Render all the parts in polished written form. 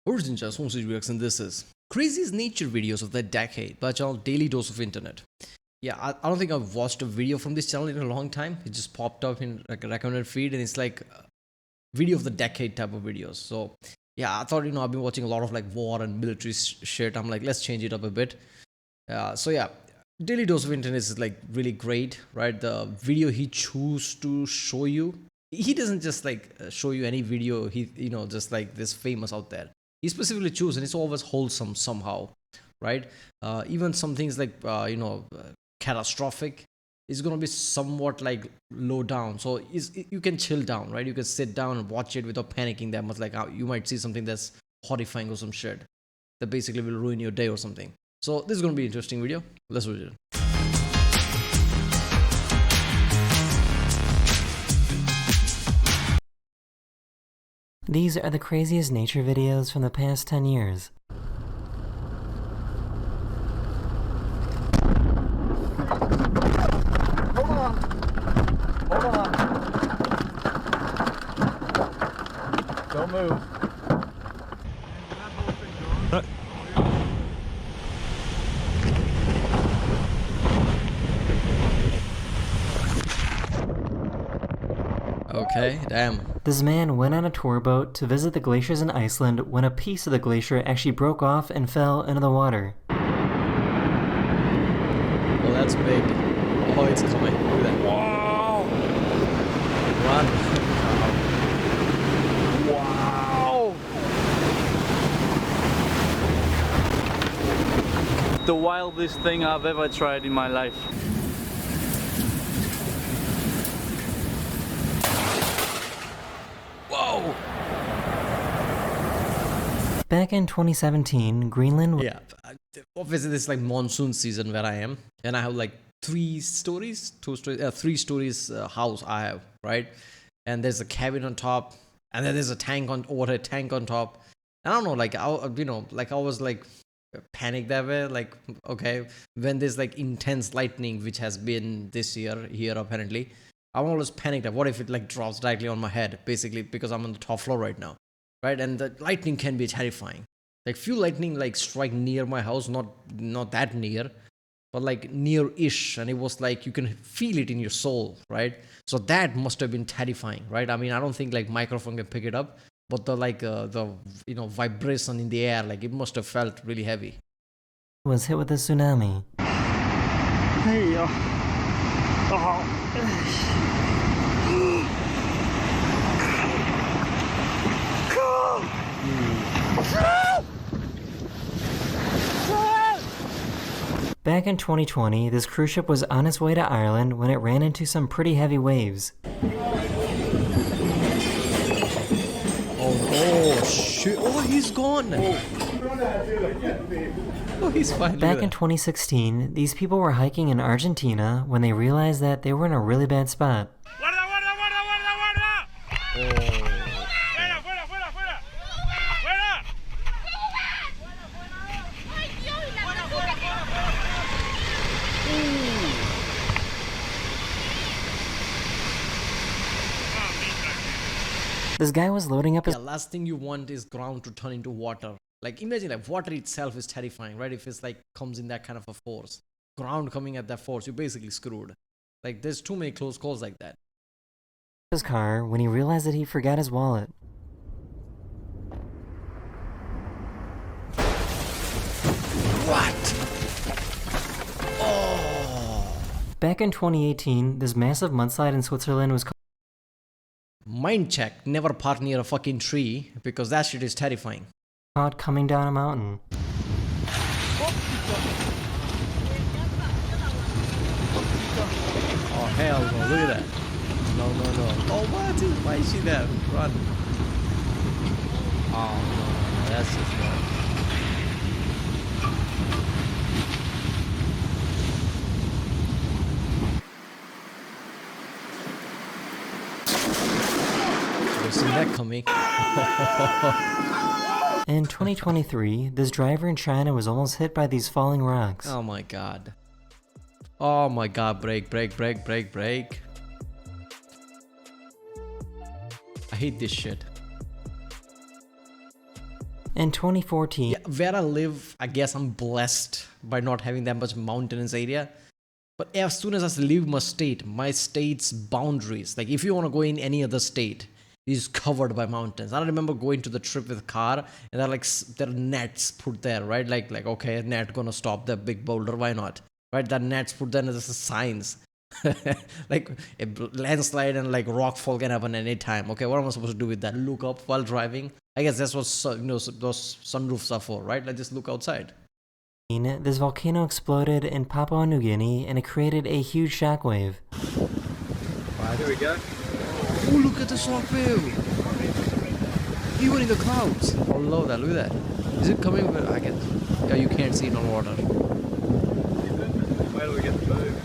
Origin Just Home Reaction. This is craziest nature videos of the decade by channel Daily Dose of Internet. Yeah, I don't think I've watched a video from this channel in a long time. It just popped up in like a recommended feed, and it's like video of the decade type of videos. So yeah, I thought I've been watching a lot of like war and military shit. I'm like, let's change it up a bit. So yeah, Daily Dose of Internet is like really great, right? The video he choose to show you, he doesn't just like show you any video. He just like this famous out there. He specifically choose, and it's always wholesome somehow, right? Even some things like catastrophic is going to be somewhat like low down, so you can chill down, right? You can sit down and watch it without panicking that much. Like you might see something that's horrifying or some shit that basically will ruin your day or something. So this is going to be an interesting video. Let's watch it. These are the craziest nature videos from the past 10 years. Hold on. Don't move. Okay, damn. This man went on a tour boat to visit the glaciers in Iceland when a piece of the glacier actually broke off and fell into the water. Oh, that's big. Oh, it's his way. Look at that. Wow. Run. Wow. The wildest thing I've ever tried in my life. Whoa. Back in 2017, Greenland... Yeah, obviously this is like monsoon season where I am, and I have like three stories house I have, right? And there's a cabin on top, and then there's a tank on water tank on top. And I don't know, like I was like panicked that way, like okay, when there's like intense lightning, which has been this year here apparently, I'm always panicked that what if it like drops directly on my head, basically because I'm on the top floor right now, right? And the lightning can be terrifying. Like few lightning like strike near my house, not that near, but like near-ish, and it was like you can feel it in your soul, right? So that must have been terrifying, right? I mean, I don't think like microphone can pick it up, but the vibration in the air, like it must have felt really heavy. Was hit with a tsunami. Hey, Back in 2020, this cruise ship was on its way to Ireland when it ran into some pretty heavy waves. Oh shit! Oh, he's gone. Oh, he's fine. Back in 2016, these people were hiking in Argentina when they realized that they were in a really bad spot. This guy was loading up his... Yeah, last thing you want is ground to turn into water. Like imagine like water itself is terrifying, right? If it's like comes in that kind of a force, ground coming at that force, you're basically screwed. Like there's too many close calls like that. His car when he realized that he forgot his wallet. What? Oh. Back in 2018, this massive mudslide in Switzerland was Mind check, never park near a fucking tree because that shit is terrifying. caught coming down a mountain. Oh hell no, look at that. No. Oh what? Why is she there? Run. Oh no, that's just wrong. See that coming. In 2023, this driver in China was almost hit by these falling rocks. Oh my god. Oh my god, break. I hate this shit. In 2014, Yeah, where I live, I guess I'm blessed by not having that much mountainous area. But as soon as I leave my state's boundaries, like if you want to go in any other state, is covered by mountains. I remember going to the trip with a car, and there are nets put there, right? Like okay, net gonna stop the big boulder, why not? Right? That nets put there as a signs. Like a landslide and like rock fall can happen anytime. Okay, what am I supposed to do with that? Look up while driving? I guess that's what those sunroofs are for, right? Like just look outside. this volcano exploded in Papua New Guinea and it created a huge shockwave. Right, here we go. Oh, look at the shockwave! Even in the clouds. Oh, look at that. Is it coming? I guess. Yeah, you can't see it on water. Where do we get the move?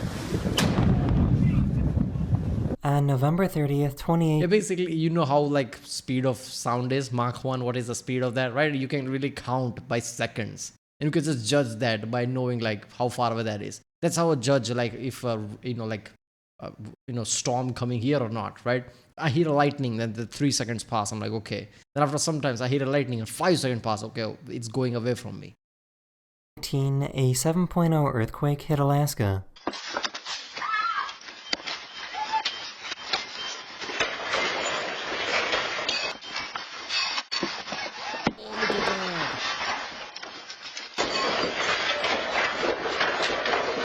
On November 30th, 2018, Yeah, basically, you know how like speed of sound is Mach 1. What is the speed of that, right? You can really count by seconds, and you can just judge that by knowing like how far away that is. That's how a judge like if storm coming here or not, right? I hear a lightning, then the 3 seconds pass. I'm like, okay. Then after sometimes I hear a lightning and 5 seconds pass. Okay, it's going away from me. a 7.0 earthquake hit Alaska.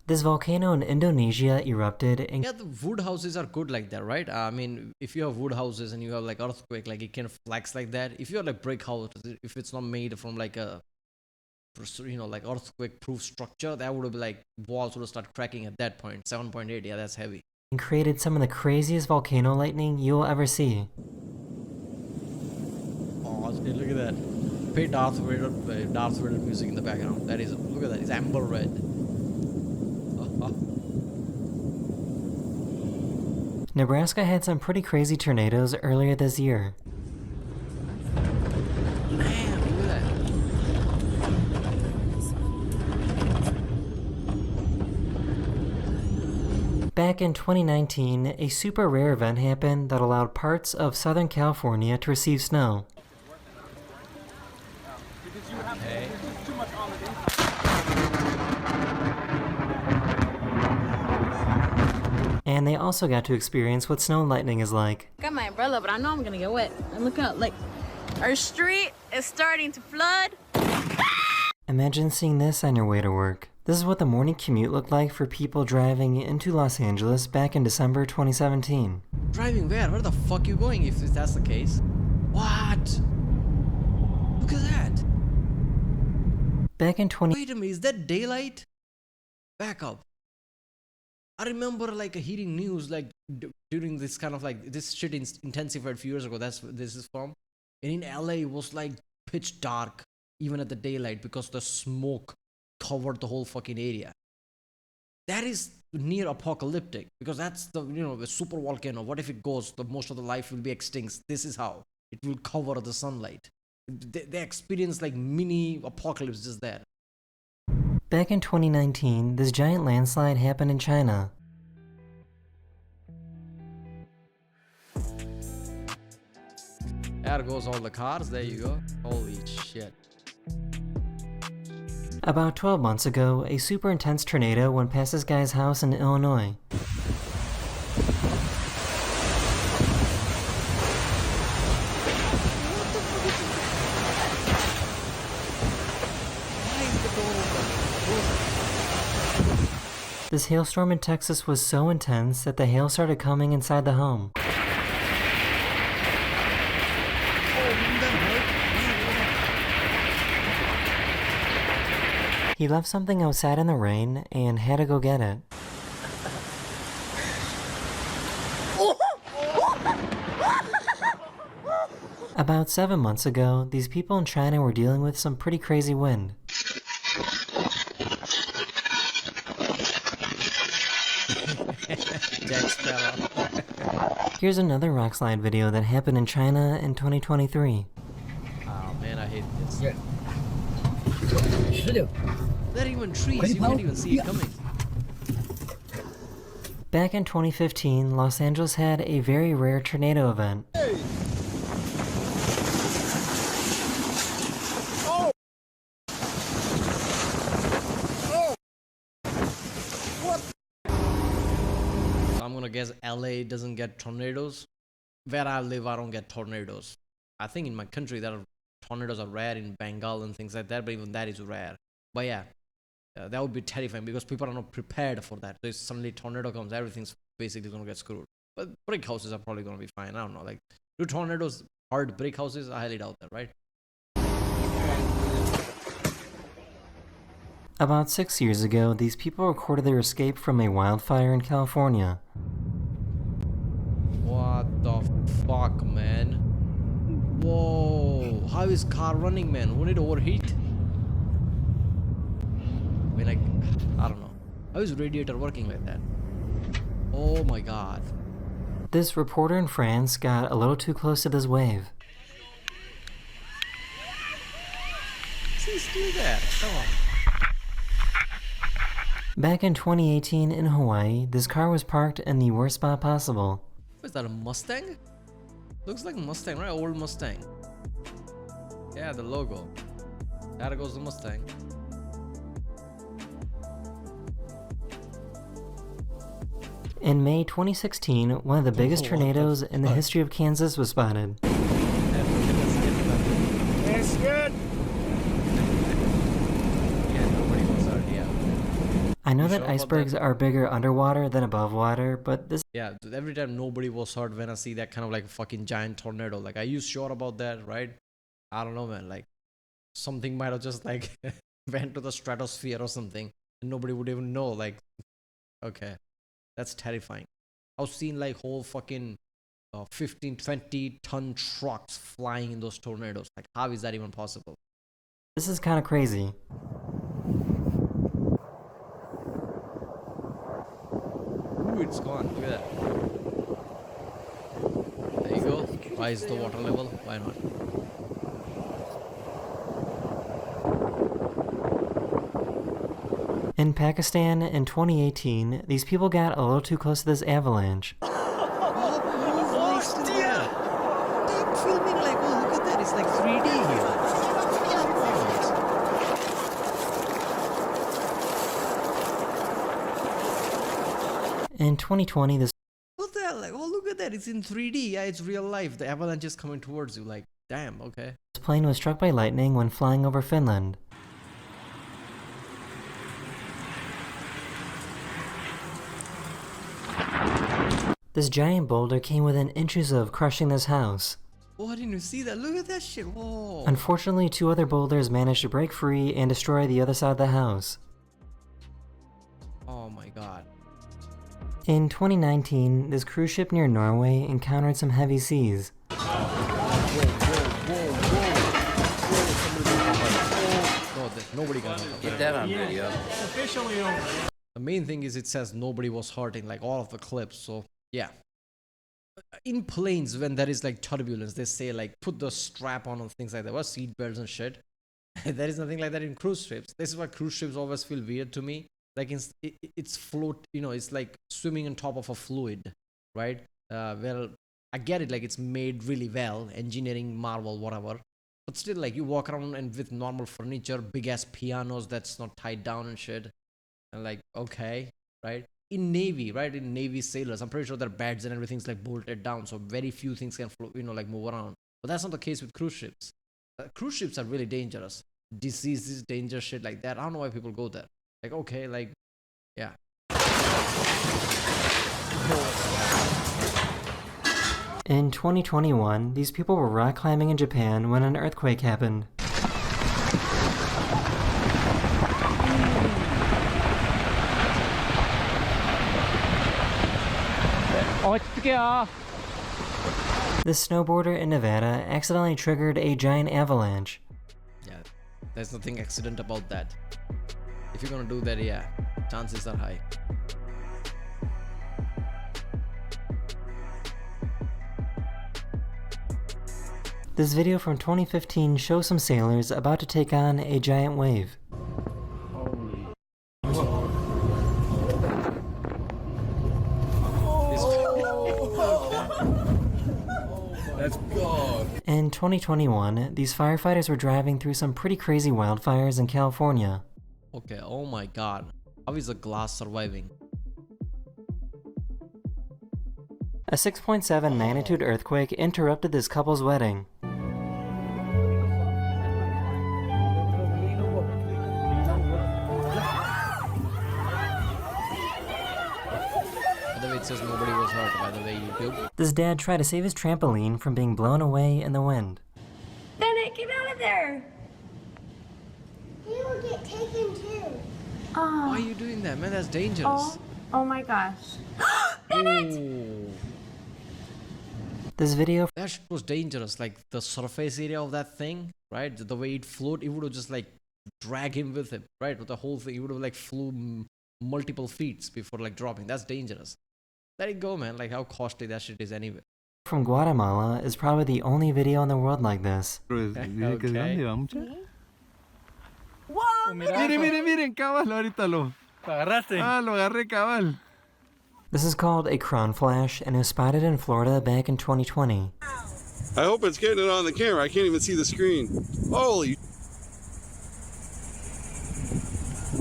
This volcano in Indonesia erupted and Yeah, the wood houses are good like that, right? I mean, if you have wood houses and you have like earthquake, like it can flex like that. If you have like brick house, if it's not made from like a like earthquake proof structure, that would be like walls would have started cracking at that point. 7.8, yeah, that's heavy. created some of the craziest volcano lightning you will ever see. Oh, look at that. Play Darth Vader music in the background. That is, look at that. It's amber red. Nebraska had some pretty crazy tornadoes earlier this year. Man, look at that. Back in 2019, a super rare event happened that allowed parts of Southern California to receive snow. And they also got to experience what snow and lightning is like. Got my umbrella, but I know I'm gonna get wet. And look out, like, our street is starting to flood. Imagine seeing this on your way to work. This is what the morning commute looked like for people driving into Los Angeles back in December 2017. Driving where? Where the fuck you going if that's the case? What? Look at that. Back in 20... Wait a minute, is that daylight? Back up. I remember like hearing news like during this kind of like this shit intensified a few years ago. This is from, and in LA it was like pitch dark even at the daylight because the smoke covered the whole fucking area. That is near apocalyptic because that's the super volcano. What if it goes? Most of the life will be extinct. This is how it will cover the sunlight. They experience like mini apocalypse just there. Back in 2019, this giant landslide happened in China. There goes all the cars, there you go. Holy shit. About 12 months ago, a super intense tornado went past this guy's house in Illinois. This hailstorm in Texas was so intense that the hail started coming inside the home. He left something outside in the rain and had to go get it. About 7 months ago, these people in China were dealing with some pretty crazy wind. Jack Sparrow. Here's another rockslide video that happened in China in 2023. Oh man, I hate this. They're even trees, you can't even see it coming. Back in 2015, Los Angeles had a very rare tornado event. gonna guess LA doesn't get tornadoes. Where I live, I don't get tornadoes. I think in my country tornadoes are rare in Bengal and things like that, but even that is rare. But yeah, that would be terrifying because people are not prepared for that. So if suddenly tornado comes, everything's basically gonna get screwed. But brick houses are probably gonna be fine. I don't know. Like, do tornadoes hurt brick houses? I highly doubt that, right? About 6 years ago, these people recorded their escape from a wildfire in California. What the fuck, man? Whoa! How is car running, man? Won't it overheat? I mean, like, I don't know. How is radiator working like that? Oh my god. This reporter in France got a little too close to this wave. He's still there. Come on. Back in 2018 in Hawaii, this car was parked in the worst spot possible. Is that a Mustang? Looks like a Mustang, right? Old Mustang. Yeah, the logo. There goes the Mustang. In May 2016, one of the biggest What tornadoes the in the fuck? history of Kansas was spotted. That's good. Yeah, nobody was hurt, yeah. I know You that sure about icebergs that? are bigger underwater than above water, but this Yeah, dude, every time nobody was hurt when I see that kind of like fucking giant tornado. Like, are you sure about that, right? I don't know, man. Like, something might have just like went to the stratosphere or something, and nobody would even know. Like, okay, that's terrifying. I've seen like whole fucking 15, 20-ton trucks flying in those tornadoes. Like, how is that even possible? is kind of crazy. Ooh, it's gone. Look at that. There you go. Rise the water level. Why not? In Pakistan in 2018, these people got a little too close to this avalanche. Oh, dear. They're filming like, oh, look at that. It's like 3D here. In 2020, this What the hell? Like, oh, look at that. It's in 3D. Yeah, it's real life. The avalanche is coming towards you. Like, damn, okay. plane was struck by lightning when flying over Finland. This giant boulder came within inches of crushing this house. Oh, I didn't even see that. Look at that shit. Whoa. Unfortunately, 2 other boulders managed to break free and destroy the other side of the house. Oh my god. In 2019, this cruise ship near Norway encountered some heavy seas. No, nobody got hurt. Get that on video. Officially over. The main thing is it says nobody was hurt in like all of the clips, so yeah. In planes, when there is like turbulence, they say like put the strap on and things like that. What, seat belts and shit? There is nothing like that in cruise ships. This is why cruise ships always feel weird to me. Like it's float, you know, it's like swimming on top of a fluid, right? Well, I get it, like it's made really well, engineering marvel, whatever. But still, like you walk around and with normal furniture, big ass pianos that's not tied down and shit. And like, okay, right? In Navy, right? In Navy sailors, I'm pretty sure their beds and everything's like bolted down, so very few things can, you know, like move around. But that's not the case with cruise ships. Cruise ships are really dangerous. Diseases, danger, shit like that. I don't know why people go there. Like, okay, like, yeah. In 2021, these people were rock climbing in Japan when an earthquake happened. This snowboarder in Nevada accidentally triggered a giant avalanche. Yeah, there's nothing accident about that. If you're gonna do that, yeah, chances are high. This video from 2015 shows some sailors about to take on a giant wave. That's God. In 2021, these firefighters were driving through some pretty crazy wildfires in California. Okay, oh my god. How is the glass surviving? A 6.7 magnitude earthquake interrupted this couple's wedding. By the way, it says nobody was hurt, by the way, YouTube. This dad tried to save his trampoline from being blown away in the wind. Bennett, get out of there! He will get taken too. Why are you doing that, man? That's dangerous. Oh my gosh. Ooh. This video That shit was dangerous. Like the surface area of that thing, right? The way it flowed, it would have just like drag him with him, right? With the whole thing, it would have like flew multiple feet before like dropping. That's dangerous. Let it go, man. Like how costly that shit is anyway. from Guatemala is probably the only video in the world like this. Miren que es grande, ¿va, mucha? Wow, Miren, miren, miren, cabal, ahorita lo agarraste. Ah, lo agarré, cabal. This is called a crown flash and it was spotted in Florida back in 2020. I hope it's getting it on the camera. I can't even see the screen. Holy.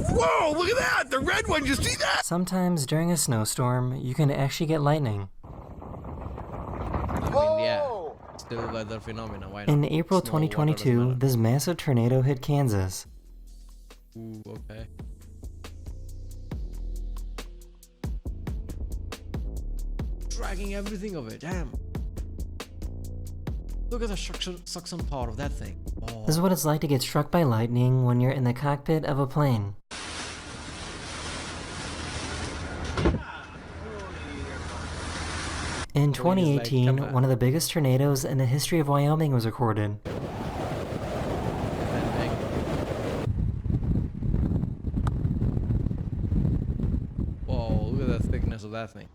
Whoa, look at that! The red one, you see that? Sometimes during a snowstorm, you can actually get lightning. I mean, yeah, still weather phenomena. Why not? In April Snow, water, doesn't 2022, matter. this massive tornado hit Kansas. Ooh, okay. Dragging everything of it, damn. Look at the suction power of that thing. Oh. This is what it's like to get struck by lightning when you're in the cockpit of a plane. In Plane is like 2018, Kappa. one of the biggest tornadoes in the history of Wyoming was recorded. That big. Whoa, look at the thickness of that thing.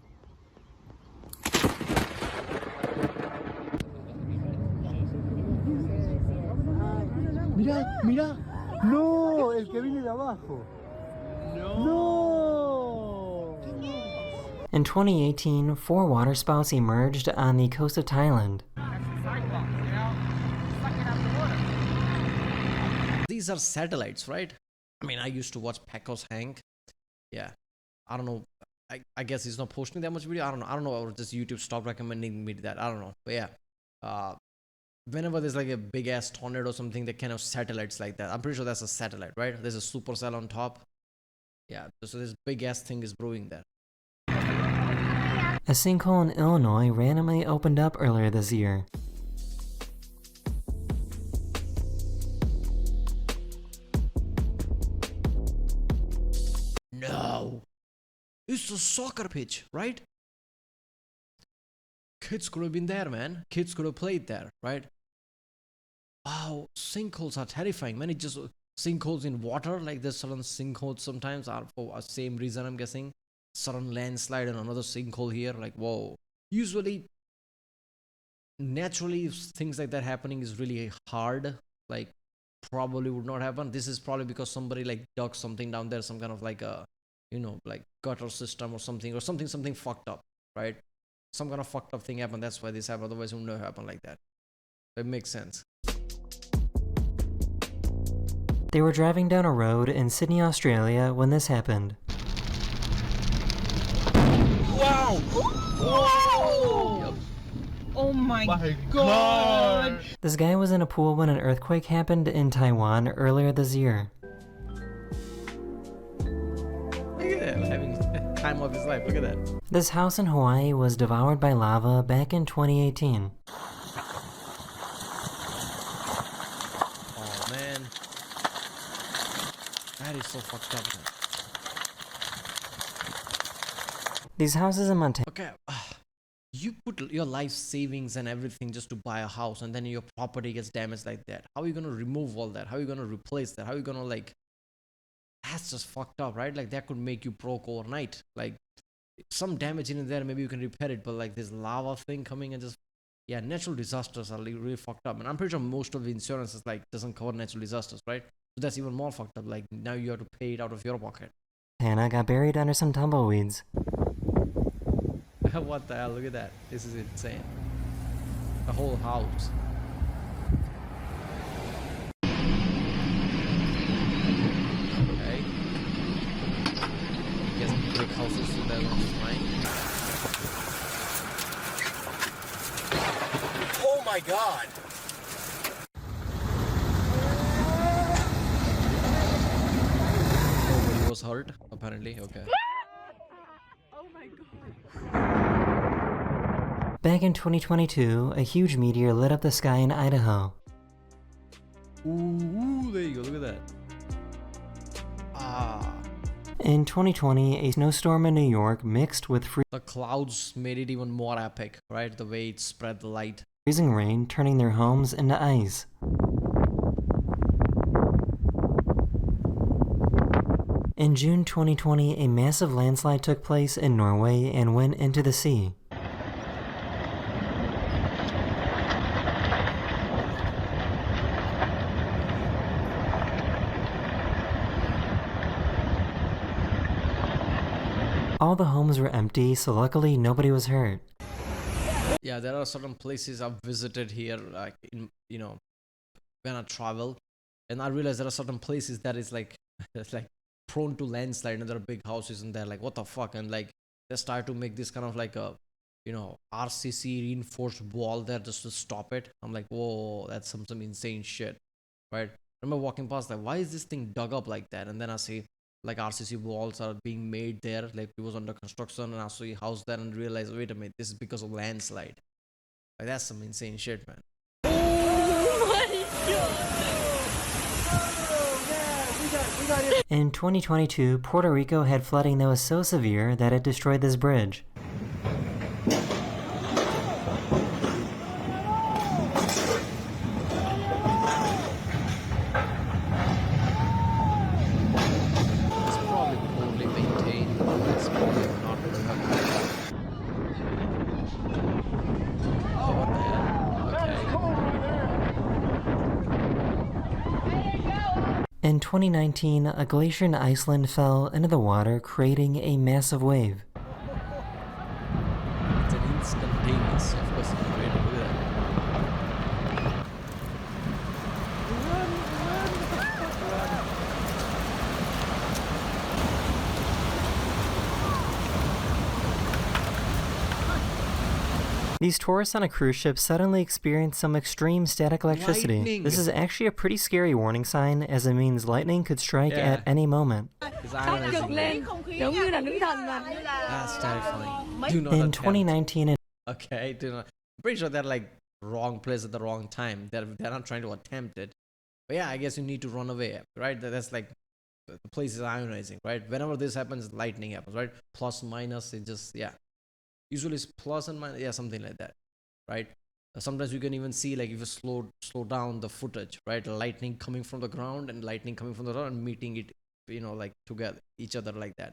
Mira, mira. No, el que viene de abajo. No. In 2018, 4 waterspouts emerged on the coast of Thailand. These are satellites, right? I mean, I used to watch Pecos Hank. Yeah. I don't know. I guess he's not posting that much video. I don't know. Or just YouTube stopped recommending me that. I don't know. But yeah. Whenever there's like a big ass tornado or something, that kind of satellites like that. I'm pretty sure that's a satellite, right? There's a supercell on top. Yeah. So this big ass thing is brewing there. A sinkhole in Illinois randomly opened up earlier this year. No. It's a soccer pitch, right? Kids could have been there, man. Kids could have played there, right? Wow, sinkholes are terrifying, man. It just sinkholes in water, like there's certain sinkholes sometimes are for the same reason, I'm guessing. Sudden landslide and another sinkhole here, like whoa. Usually, naturally, things like that happening is really hard. Like probably would not happen. This is probably because somebody like dug something down there, some kind of like a, you know, like gutter system or something fucked up, right? Some kind of fucked up thing happened. That's why this happened. Otherwise, it would not happen like that. It makes sense. They were driving down a road in Sydney, Australia when this happened. Wow! Yup. Oh my God! This guy was in a pool when an earthquake happened in Taiwan earlier this year. Look at that, having time of his life. Look at that. This house in Hawaii was devoured by lava back in 2018. Oh man, that is so fucked up, man. These houses in Montana Okay, you put your life savings and everything just to buy a house, and then your property gets damaged like that. How are you gonna remove all that? How are you gonna replace that? How are you gonna like? That's just fucked up, right? Like that could make you broke overnight. Like some damage in there, maybe you can repair it, but like this lava thing coming and just, yeah, natural disasters are like really fucked up. And I'm pretty sure most of the insurances like doesn't cover natural disasters, right? So that's even more fucked up. Like now you have to pay it out of your pocket. got buried under some tumbleweeds. What the hell? Look at that. This is insane. The whole house. Okay. Guess brick houses so that one's fine. my god. Nobody was hurt, apparently. Okay. Back in 2022, a huge meteor lit up the sky in Idaho. Ooh, there you go. Look at that. Ah. In 2020, a snowstorm in New York mixed with The clouds made it even more epic, right? The way it spread the light. freezing rain, turning their homes into ice. In June 2020, a massive landslide took place in Norway and went into the sea. All the homes were empty, so luckily nobody was hurt. Yeah, there are certain places I've visited here, like in, when I travel, and I realize there are certain places that is like, it's like prone to landslide, and there are big houses, and they're like, what the fuck, and like they start to make this kind of like a, RCC reinforced wall there just to stop it. I'm like, whoa, that's some insane shit, right? I remember walking past, like, why is this thing dug up like that? And then I see like RCC walls are being made there, like it was under construction, and I saw a house there and realized, wait a minute, this is because of landslide. Like that's some insane shit, man. In 2022, Puerto Rico had flooding that was so severe that it destroyed this bridge. It's probably poorly maintained. It's probably not very Oh, what the hell? Okay. In 2019, a glacier in Iceland fell into the water, creating a massive wave. It's an instantaneous, of course, it's great to do that. These tourists on a cruise ship suddenly experienced some extreme static electricity. Lightning. This is actually a pretty scary warning sign, as it means lightning could strike Yeah. at any moment. It's ionizing. Giống như là nữ thần mà. That's terrifying. Do not In attempt. 2019, Okay, do not. I'm pretty sure they're like wrong place at the wrong time. They're not trying to attempt it. But yeah, I guess you need to run away, right? That's like the place is ionizing, right? Whenever this happens, lightning happens, right? Plus, minus, it just Usually it's plus and minus, something like that, right? Sometimes you can even see like if you slow down the footage, right? Lightning coming from the ground and lightning coming from the ground and meeting it, like together each other like that.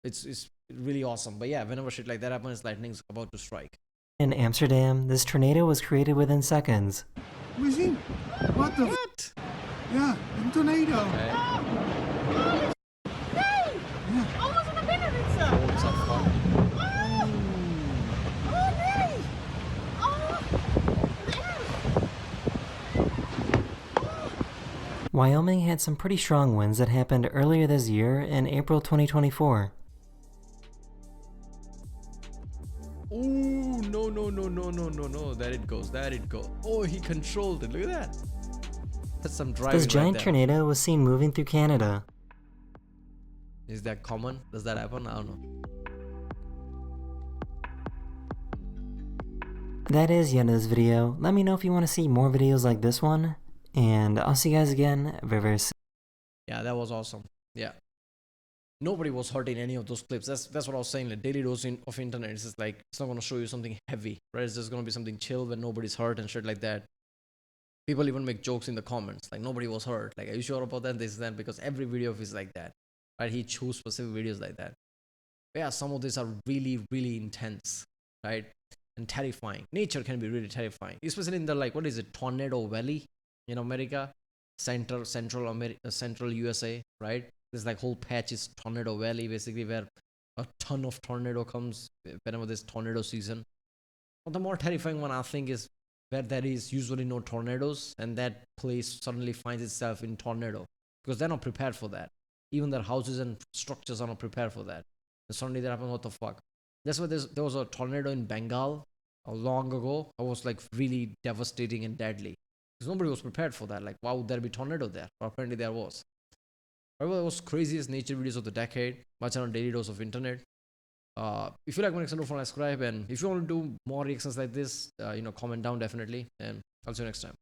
It's really awesome. But yeah, whenever shit like that happens, lightning's about to strike. in Amsterdam, this tornado was created within seconds. Listen, what the? What? Yeah, a tornado. Okay. Almost in the Benedict. Holes are fun. Wyoming had some pretty strong winds that happened earlier this year in April 2024. Ooh, no. There it goes. Oh, he controlled it. Look at that. That's some driving. This giant right there. tornado was seen moving through Canada. Is that common? Does that happen? I don't know. That is the end of this video. Let me know if you want to see more videos like this one, and I'll see you guys again very, very soon. Yeah, that was awesome. Yeah. Nobody was hurt in any of those clips. That's what I was saying. Like daily dose of internet. It's just like it's not gonna show you something heavy, right? It's just gonna be something chill when nobody's hurt and shit like that. People even make jokes in the comments like nobody was hurt. Like, are you sure about that? This and that, because every video of his like that, right? He chose specific videos like that. But yeah, some of these are really, really intense, right? And terrifying. Nature can be really terrifying, especially in the like what is it, Tornado Valley in America, central USA, right? There's like whole patch is Tornado Valley, basically, where a ton of tornado comes whenever there's tornado season. But the more terrifying one I think is where there is usually no tornadoes and that place suddenly finds itself in tornado because they're not prepared for that. Even their houses and structures are not prepared for that. And suddenly that happens, what the fuck? That's why there was a tornado in Bengal long ago, I was like really devastating and deadly. Because nobody was prepared for that. Like, wow, would there be tornado there? Or apparently there was. However, it was craziest nature videos of the decade. My channel, Daily Dose of Internet. If you like my reaction, don't forget to subscribe. And if you want to do more reactions like this, comment down definitely. And I'll see you next time.